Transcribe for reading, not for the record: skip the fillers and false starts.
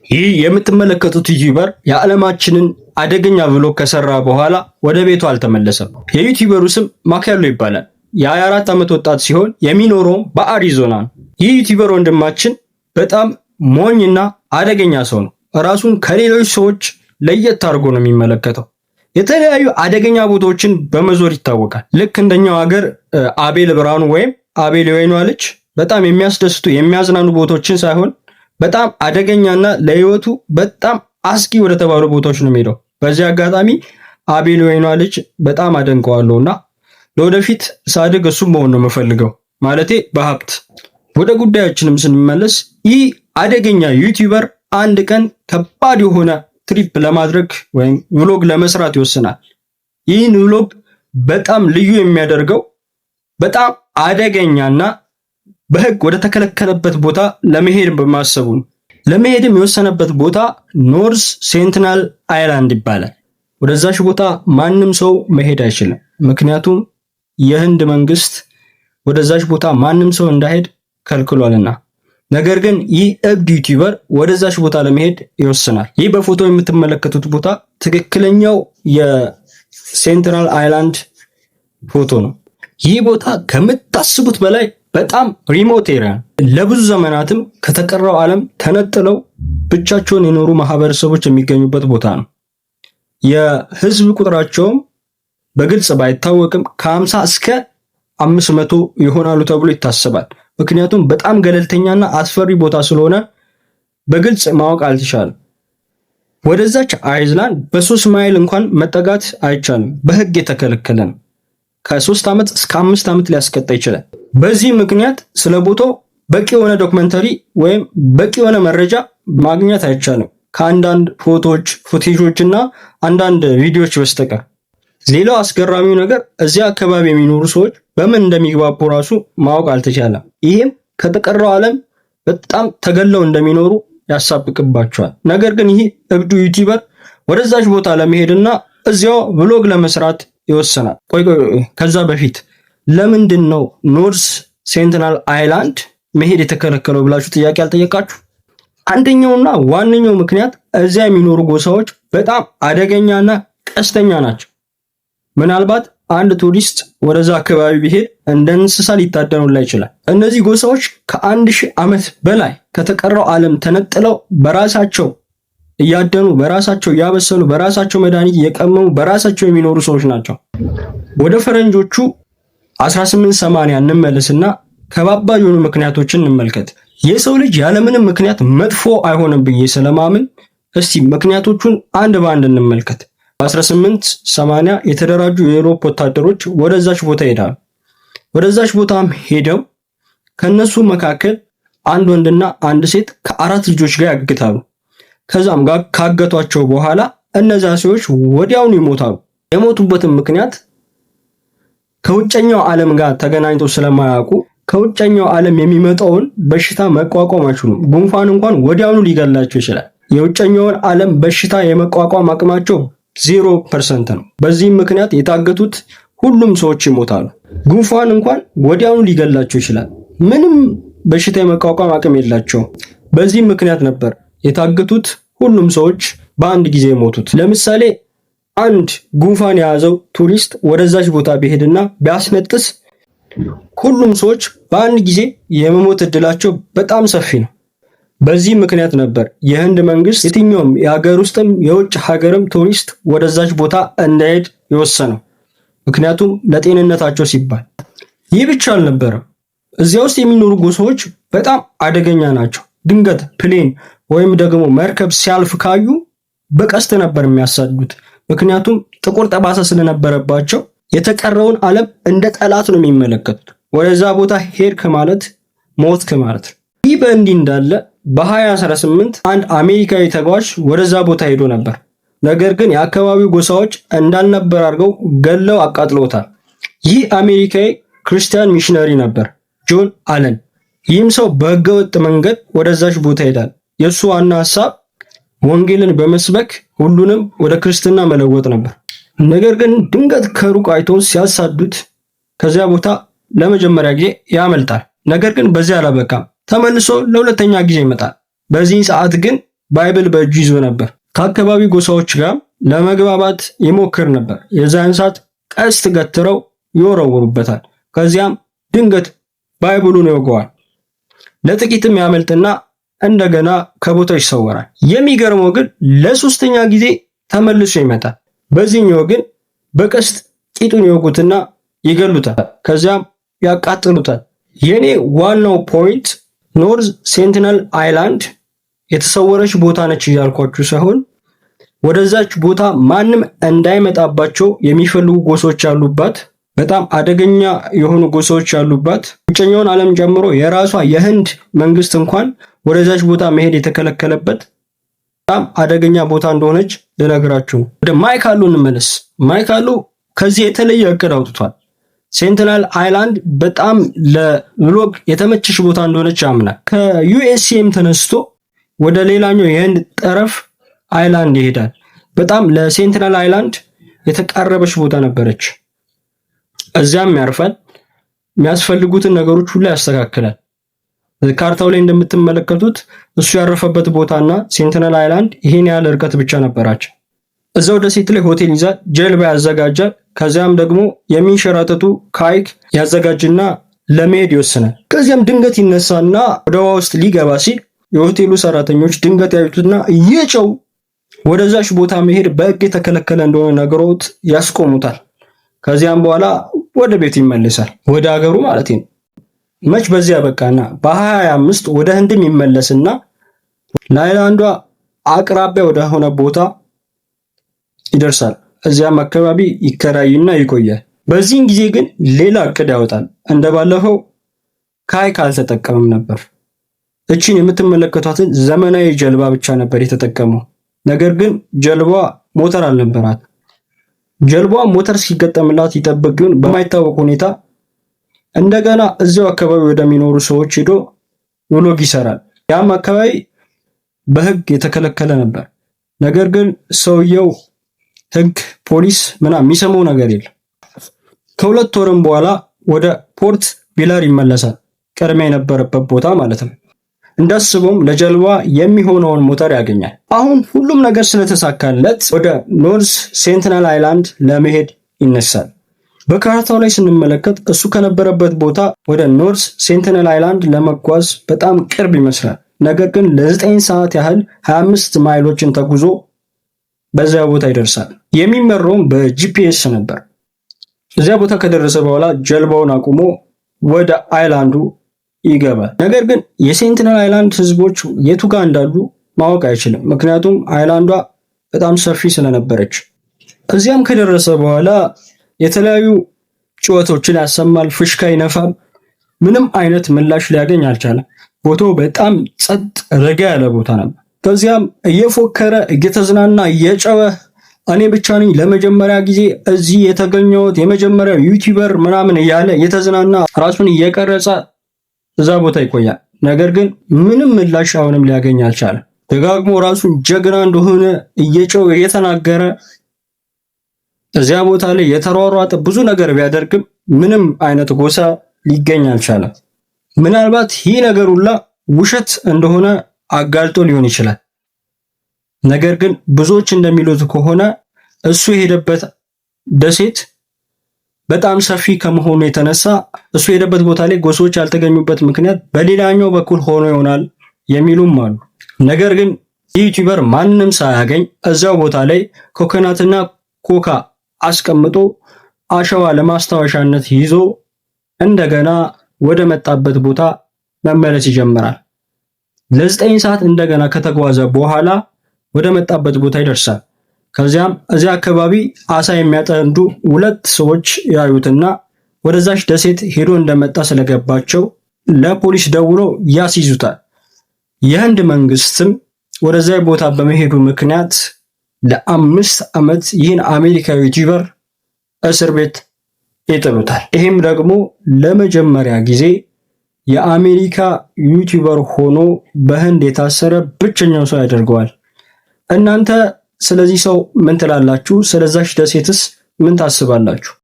ይህ የምትመለከቱት ዩቲዩበር የዓለማችንን አደገኛ ብሎግ ከሰራ በኋላ ወደ ቤቱ አልተመለሰም። የዩቲዩበሩ ስም ማኪያሎ ይባላል። የ24 ዓመት ወጣት ሲሆን የሚኖረውም በአሪዞና ነው። ይህ ዩቲዩበር ወንድማችን በጣም ሞኝና አደገኛ ሰው ነው። ራሱን ከሌሎች ሰዎች ለየት አድርጎ ነው የሚመለከተው። የተለያዩ አደገኛ ቦታዎችን በመዞር ይታወቃል። ልክ እንደኛው ሀገር አቤል ብርሃኑ ወይም አቤል የወይኗ ልጅ በጣም የሚያስደስቱ የሚያዝናኑ ቦታዎችን ሳይሆን በጣም አደገኛና ለህይወቱ በጣም አስጊ ወደ ተባሉ ቦታዎች ነው የሚሄደው። በዚህ አጋጣሚ አቤል የወይኗ ልጅ በጣም አደንቀዋለሁና ለወደፊት ሳድግ እሱም መሆን ነው የምፈልገው፣ ማለቴ በሀብት። ወደ ጉዳያችንም ስንመለስ ይህ አደገኛ ዩቲዩበር አንድ ቀን ከባድ የሆነ ትሪፕ ለማድረግ ወይም വ്ሎግ ለመስራት ይወስናል። ይህን വ്ሎግ በጣም ልዩ የሚያደርገው በጣም አደገኛና በህግ ወደ ተከለከለበት ቦታ ለመሄድ በማሰቡ ነው። ለመሄድም የወሰነበት ቦታ ኖርዝ ሴንቲናል አይላንድ ይባላል። ወደዛች ቦታ ማንም ሰው መሄድ አይችልም፣ ምክንያቱም የህንድ መንግስት ወደዛች ቦታ ማንም ሰው እንዳይሄድ ከልክሏልና። ነገር ግን ይህ እብድ ዩቲዩበር ወደዛች ቦታ ለመሄድ ይወስናል። ይህ በፎቶ የምትመለከቱት ቦታ ትክክለኛው የሴንትራል አይላንድ ፎቶ ነው። ይህ ቦታ ከምታስቡት በላይ በጣም ሪሞት ኤሪያ፣ ለብዙ ዘመናትም ከተቀረው ዓለም ተነጥለው ብቻቸውን የኖሩ ማህበረሰቦች የሚገኙበት ቦታ ነው። የህዝብ ቁጥራቸውም በግልጽ ባይታወቅም ከ50 እስከ 500 ይሆናሉ ተብሎ ይታሰባል። ምክንያቱም በጣም ገለልተኛና አስፈሪ ቦታ ስለሆነ በግልጽ ማወቅ አልተቻለም። ወደዛች አይዝላንድ በ3 ማይል እንኳን መጠጋት አይቻልም፣ በህግ የተከለከለ ነው። ከ3 ዓመት እስከ 5 ዓመት ሊያስቀጣ ይችላል። በዚህ ምክንያት ስለ ቦታው በቂ የሆነ ዶክመንተሪ ወይም በቂ የሆነ መረጃ ማግኘት አይቻልም ከአንዳንድ ፎቶዎች፣ ፉቴጆች እና አንዳንድ ቪዲዮዎች በስተቀር። ሌላው አስገራሚው ነገር እዚያ አካባቢ የሚኖሩ ሰዎች በምን እንደሚግባቡ ራሱ ማወቅ አልተቻለም። ይህም ከተቀረው ዓለም በጣም ተገለው እንደሚኖሩ ያሳብቅባቸዋል። ነገር ግን ይህ እብዱ ዩቲዩበር ወደዛች ቦታ ለመሄድና እዚያው ብሎግ ለመስራት ይወሰናል። ቆይ ከዛ በፊት ለምንድን ነው ኖርዝ ሴንቲናል አይላንድ መሄድ የተከለከለው ብላችሁ ጥያቄ አልጠየቃችሁ? አንደኛውና ዋነኛው ምክንያት እዚያ የሚኖሩ ጎሳዎች በጣም አደገኛና ቀስተኛ ናቸው። ምናልባት አንድ ቱሪስት ወደዛ አካባቢ ቢሄድ እንደ እንስሳ ሊታደኑላ ይችላል። እነዚህ ጎሳዎች ከ1000 ዓመት በላይ ከተቀረው ዓለም ተነጥለው በራሳቸው እያደኑ በራሳቸው እያበሰሉ በራሳቸው መድኃኒት እየቀመሙ በራሳቸው የሚኖሩ ሰዎች ናቸው። ወደ ፈረንጆቹ 1880 እንመለስና ከባባድ የሆኑ ምክንያቶችን እንመልከት። የሰው ልጅ ያለምንም ምክንያት መጥፎ አይሆንም ብዬ ስለማምን እስቲ ምክንያቶቹን አንድ በአንድ እንመልከት። በ1880 የተደራጁ የአውሮፓ ወታደሮች ወደዛች ቦታ ይሄዳሉ። ወደዛች ቦታም ሄደው ከነሱ መካከል አንድ ወንድና አንድ ሴት ከ4 ልጆች ጋር ያግታሉ። ከዛም ጋር ካገቷቸው በኋላ እነዛ ሰዎች ወዲያውኑ ይሞታሉ። የሞቱበትም ምክንያት ከውጨኛው ዓለም ጋር ተገናኝተው ስለማያውቁ ከውጨኛው ዓለም የሚመጣውን በሽታ መቋቋም አይችሉም። ጉንፋን እንኳን ወዲያውኑ ሊገላቸው ይችላል። የውጨኛውን ዓለም በሽታ የመቋቋም አቅማቸው 0% ነው። በዚህም ምክንያት የታገቱት ሁሉም ሰዎች ይሞታሉ። ጉንፋን እንኳን ወዲያውኑ ሊገላቸው ይችላል። ምንም በሽታ የመቋቋም አቅም የላቸውም። በዚህም ምክንያት ነበር የታገቱት ሁሉም ሰዎች በአንድ ጊዜ የሞቱት። ለምሳሌ አንድ ጉንፋን የያዘው ቱሪስት ወደዛች ቦታ ቢሄድና ቢያስነጥስ ሁሉም ሰዎች በአንድ ጊዜ የመሞት እድላቸው በጣም ሰፊ ነው። በዚህ ምክንያት ነበር የህንድ መንግስት የትኛውም የሀገር ውስጥም የውጭ ሀገርም ቱሪስት ወደዛች ቦታ እንዳይሄድ የወሰነው፣ ምክንያቱም ለጤንነታቸው ሲባል። ይህ ብቻ አልነበረም። እዚያ ውስጥ የሚኖሩ ጎሳዎች በጣም አደገኛ ናቸው። ድንገት ፕሌን ወይም ደግሞ መርከብ ሲያልፍ ካዩ በቀስት ነበር የሚያሳዱት። ምክንያቱም ጥቁር ጠባሳ ስለነበረባቸው የተቀረውን ዓለም እንደ ጠላት ነው የሚመለከቱት። ወደዛ ቦታ ሄድክ ማለት ሞትክ ማለት ነው። ይህ በእንዲህ እንዳለ በ2018 አንድ አሜሪካዊ ተጓዥ ወደዛ ቦታ ሄዶ ነበር። ነገር ግን የአካባቢው ጎሳዎች እንዳልነበር አድርገው ገለው አቃጥለውታል። ይህ አሜሪካዊ ክርስቲያን ሚሽነሪ ነበር፣ ጆን አለን። ይህም ሰው በህገወጥ መንገድ ወደዛች ቦታ ሄዳል። የእሱ ዋና ሀሳብ ወንጌልን በመስበክ ሁሉንም ወደ ክርስትና መለወጥ ነበር። ነገር ግን ድንገት ከሩቅ አይተው ሲያሳዱት ከዚያ ቦታ ለመጀመሪያ ጊዜ ያመልጣል። ነገር ግን በዚህ አላበቃም። ተመልሶ ለሁለተኛ ጊዜ ይመጣል። በዚህ ሰዓት ግን ባይብል በእጁ ይዞ ነበር። ከአካባቢ ጎሳዎች ጋር ለመግባባት ይሞክር ነበር። የዛን ሰዓት ቀስት ገትረው ይወረውሩበታል። ከዚያም ድንገት ባይብሉን ይወገዋል። ለጥቂትም ያመልጥና እንደገና ከቦታው ይሰወራል። የሚገርመው ግን ለሶስተኛ ጊዜ ተመልሶ ይመጣል። በዚህኛው ግን በቀስት ቂጡን ይወጉትና ይገሉታል። ከዚያም ያቃጥሉታል። የኔ ዋናው ፖይንት ኖርዝ ሴንቲነል አይላንድ የተሰወረች ቦታ ነች እያልኳችሁ ሳይሆን ወደዛች ቦታ ማንም እንዳይመጣባቸው የሚፈልጉ ጎሳዎች ያሉባት፣ በጣም አደገኛ የሆኑ ጎሳዎች ያሉባት፣ ውጨኛውን ዓለም ጨምሮ የራሷ የህንድ መንግስት እንኳን ወደዛች ቦታ መሄድ የተከለከለበት በጣም አደገኛ ቦታ እንደሆነች ልነግራችሁ። ወደ ማይካሉ እንመለስ። ማይካሉ ከዚህ የተለየ እቅድ አውጥቷል። ሴንቲነል አይላንድ በጣም ለብሎግ የተመቸሽ ቦታ እንደሆነች ያምናል። ከዩኤስኤም ተነስቶ ወደ ሌላኛው የህንድ ጠረፍ አይላንድ ይሄዳል። በጣም ለሴንቲነል አይላንድ የተቃረበች ቦታ ነበረች። እዚያም ያርፋል። የሚያስፈልጉትን ነገሮች ሁሉ ያስተካክላል። ካርታው ላይ እንደምትመለከቱት እሱ ያረፈበት ቦታና ሴንቲነል አይላንድ ይሄን ያህል ርቀት ብቻ ነበራቸው። እዛው ደሴት ላይ ሆቴል ይዛል፣ ጀልባ ያዘጋጃል። ከዚያም ደግሞ የሚንሸራተቱ ካይክ ያዘጋጅና ለመሄድ ይወስናል። ከዚያም ድንገት ይነሳና ወደ ውሃ ውስጥ ሊገባ ሲል የሆቴሉ ሰራተኞች ድንገት ያዩትና እየጨው ወደዛች ቦታ መሄድ በሕግ የተከለከለ እንደሆነ ነገሮት ያስቆሙታል። ከዚያም በኋላ ወደ ቤቱ ይመለሳል፣ ወደ ሀገሩ ማለት ነው። መች በዚያ በቃና በ25 ወደ ህንድም ይመለስና ለአይላንዷ አቅራቢያ ወደ ሆነ ቦታ ይደርሳል። እዚያም አካባቢ ይከራይና ይቆያል። በዚህን ጊዜ ግን ሌላ እቅድ ያወጣል። እንደባለፈው ካይክ አልተጠቀመም ነበር። እቺን የምትመለከቷትን ዘመናዊ ጀልባ ብቻ ነበር የተጠቀመው። ነገር ግን ጀልባዋ ሞተር አልነበራት። ጀልባዋ ሞተር ሲገጠምላት ይጠብቅ ግን በማይታወቅ ሁኔታ እንደገና እዚያው አካባቢ ወደሚኖሩ ሰዎች ሄዶ ብሎግ ይሰራል። ያም አካባቢ በህግ የተከለከለ ነበር። ነገር ግን ሰውየው ህግ፣ ፖሊስ ምናምን የሚሰማው ነገር የለም። ከሁለት ወርም በኋላ ወደ ፖርት ቢላር ይመለሳል። ቀድሞ የነበረበት ቦታ ማለት ነው። እንዳስበውም ለጀልባ የሚሆነውን ሞተር ያገኛል። አሁን ሁሉም ነገር ስለተሳካለት ወደ ኖርዝ ሴንቲነል አይላንድ ለመሄድ ይነሳል። በካርታው ላይ ስንመለከት እሱ ከነበረበት ቦታ ወደ ኖርዝ ሴንቲነል አይላንድ ለመጓዝ በጣም ቅርብ ይመስላል። ነገር ግን ለ9 ሰዓት ያህል 25 ማይሎችን ተጉዞ በዚያ ቦታ ይደርሳል። የሚመራውም በጂፒኤስ ነበር። እዚያ ቦታ ከደረሰ በኋላ ጀልባውን አቁሞ ወደ አይላንዱ ይገባል። ነገር ግን የሴንቲነል አይላንድ ህዝቦች የቱ ጋር እንዳሉ ማወቅ አይችልም፣ ምክንያቱም አይላንዷ በጣም ሰፊ ስለነበረች። እዚያም ከደረሰ በኋላ የተለያዩ ጩኸቶችን ያሰማል፣ ፍሽካ ይነፋል። ምንም አይነት ምላሽ ሊያገኝ አልቻለም። ቦታው በጣም ጸጥ ረጋ ያለ ቦታ ነበር። ከዚያም እየፎከረ እየተዝናና እየጨወ እኔ ብቻ ነኝ ለመጀመሪያ ጊዜ እዚህ የተገኘሁት የመጀመሪያው ዩቲዩበር ምናምን እያለ እየተዝናና ራሱን እየቀረጸ እዛ ቦታ ይቆያል። ነገር ግን ምንም ምላሽ አሁንም ሊያገኝ አልቻለም። ደጋግሞ ራሱን ጀግና እንደሆነ እየጨወ እየተናገረ እዚያ ቦታ ላይ የተሯሯጠ ብዙ ነገር ቢያደርግም ምንም አይነት ጎሳ ሊገኝ አልቻለም። ምናልባት ይህ ነገር ሁላ ውሸት እንደሆነ አጋልጦ ሊሆን ይችላል። ነገር ግን ብዙዎች እንደሚሉት ከሆነ እሱ የሄደበት ደሴት በጣም ሰፊ ከመሆኑ የተነሳ እሱ የሄደበት ቦታ ላይ ጎሳዎች ያልተገኙበት ምክንያት በሌላኛው በኩል ሆኖ ይሆናል የሚሉም አሉ። ነገር ግን ዩቲዩበር ማንንም ሳያገኝ እዛው ቦታ ላይ ኮኮናትና ኮካ አስቀምጦ አሸዋ ለማስታወሻነት ይዞ እንደገና ወደ መጣበት ቦታ መመለስ ይጀምራል። ለ9 ሰዓት እንደገና ከተጓዘ በኋላ ወደ መጣበት ቦታ ይደርሳል። ከዚያም እዚያ አካባቢ አሳ የሚያጠምዱ 2 ሰዎች ያዩትና ወደዛች ደሴት ሄዶ እንደመጣ ስለገባቸው ለፖሊስ ደውሎ ያስይዙታል። የህንድ መንግስትም ወደዛ ቦታ በመሄዱ ምክንያት ለ5 ዓመት ይህን አሜሪካዊ ዩቲዩበር እስር ቤት ይጥሉታል። ይህም ደግሞ ለመጀመሪያ ጊዜ የአሜሪካ ዩቲዩበር ሆኖ በህንድ የታሰረ ብቸኛው ሰው ያደርገዋል። እናንተ ስለዚህ ሰው ምን ትላላችሁ? ስለዛች ደሴትስ ምን ታስባላችሁ?